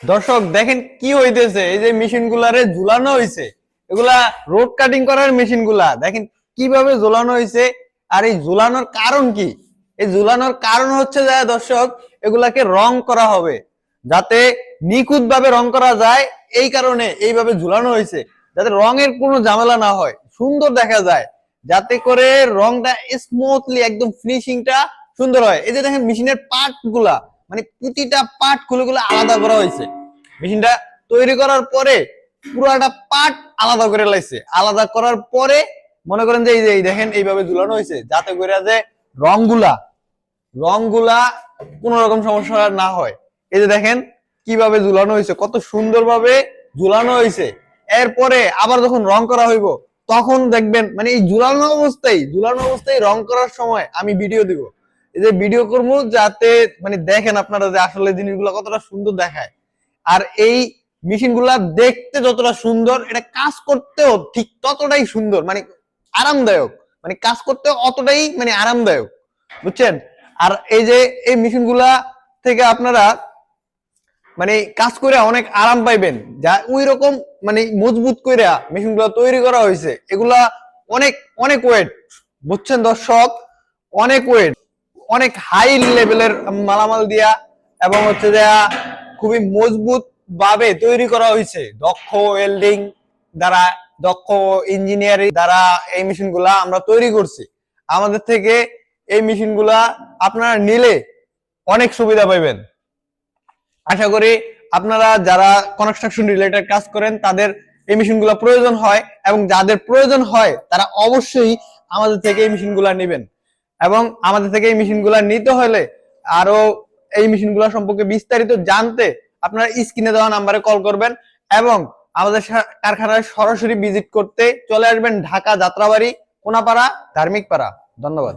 দর্শক দেখেন কি হইতেছে, এই যে মেশিন গুলারে ঝুলানো হয়েছে, এগুলা রোড কাটিং করার মেশিন গুলা দেখেন কিভাবে ঝুলানো হয়েছে। আর এই ঝুলানোর কারণ কি? এই ঝুলানোর কারণ হচ্ছে যে দর্শক, এগুলাকে রং করা হবে যাতে নিখুঁত ভাবে রং করা যায়। এই কারণে এইভাবে ঝুলানো হয়েছে যাতে রঙের কোনো ঝামেলা না হয়, সুন্দর দেখা যায়, যাতে করে রংটা স্মুথলি একদম ফিনিশিংটা সুন্দর হয়। এই যে দেখেন মেশিনের পার্ট গুলা, মানে প্রতিটা পার্ট খুলে খুলে আলাদা করা হয়েছে। মেশিনটা তৈরি করার পরে পুরাটা পার্ট আলাদা করে লাইছে। আলাদা করার পরে মনে করেন যে এই যে দেখেন এইভাবে ঝুলানো হয়েছে যাতে করে যে রংগুলা রংগুলা কোন রকম সমস্যা না হয়। এই যে দেখেন কিভাবে ঝুলানো হয়েছে, কত সুন্দরভাবে ঝুলানো হয়েছে। এরপরে আবার যখন রং করা হইব তখন দেখবেন, মানে এই ঝুলানো অবস্থায় রং করার সময় আমি ভিডিও দিব। এই যে ভিডিও করবো যাতে মানে দেখেন আপনারা যে আসলে জিনিসগুলো কতটা সুন্দর দেখায়। আর এই মেশিন গুলা দেখতে যতটা সুন্দর, এটা কাজ করতেও ঠিক ততটাই সুন্দর, মানে আরামদায়ক। মানে কাজ করতে অতটাই মানে আরামদায়ক, বুঝছেন? আর এই যে এই মেশিন গুলা থেকে আপনারা মানে কাজ করে অনেক আরাম পাইবেন, যা ওই রকম মানে মজবুত করে মেশিন গুলা তৈরি করা হয়েছে। এগুলা অনেক অনেক ওয়েট, বুঝছেন দর্শক? অনেক ওয়েট, অনেক হাই লেভেলের মালামাল দিয়া এবং হচ্ছে যে খুবই মজবুত ভাবে তৈরি করা হয়েছে দক্ষ ওয়েল্ডিং দ্বারা, দক্ষ ইঞ্জিনিয়ারিং দ্বারা এই মেশিন গুলা আমরা তৈরি করছি। আমাদের থেকে এই মেশিন গুলা আপনারা নিলে অনেক সুবিধা পাইবেন। আশা করি আপনারা যারা কনস্ট্রাকশন রিলেটেড কাজ করেন তাদের এই মেশিনগুলো প্রয়োজন হয়, এবং যাদের প্রয়োজন হয় তারা অবশ্যই আমাদের থেকে এই মেশিনগুলো নেবেন। এবং আমাদের থেকে এই মেশিনগুলো নিতে হলে আরো এই মেশিনগুলো সম্পর্কে বিস্তারিত জানতে আপনারা স্ক্রিনে দেওয়া নাম্বারে কল করবেন, এবং আমাদের কারখানায় সরাসরি ভিজিট করতে চলে আসবেন ঢাকা যাত্রাবাড়ি, কোনাপাড়া, ধার্মিক পাড়া। ধন্যবাদ।